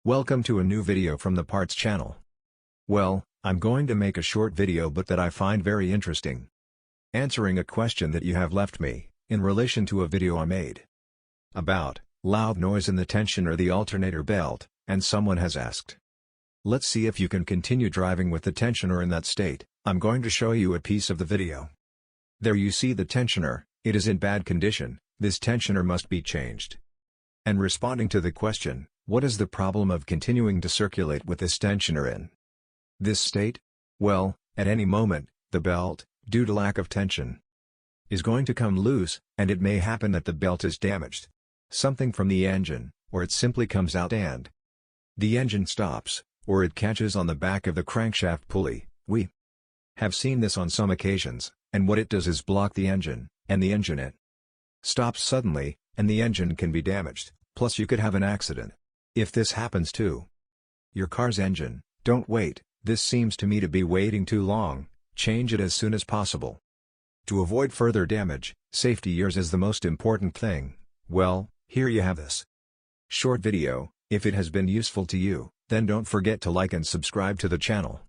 Welcome to a new video from the Parts channel. Well, I'm going to make a short video but that I find very interesting. Answering a question that you have left me, in relation to a video I made about loud noise in the tensioner or the alternator belt, and someone has asked, let's see if you can continue driving with the tensioner in that state. I'm going to show you a piece of the video. There you see the tensioner, it is in bad condition, this tensioner must be changed. And responding to the question, what is the problem of continuing to circulate with this tensioner in this state? Well, at any moment, the belt, due to lack of tension, is going to come loose, and it may happen that the belt is damaged. Something from the engine, or it simply comes out and the engine stops, or it catches on the back of the crankshaft pulley. We have seen this on some occasions, and what it does is block the engine, and the engine it stops suddenly, and the engine can be damaged, plus you could have an accident. If this happens to your car's engine, don't wait, this seems to me to be waiting too long, change it as soon as possible. To avoid further damage, safety yours is the most important thing. Well, here you have this short video. If it has been useful to you, then don't forget to like and subscribe to the channel.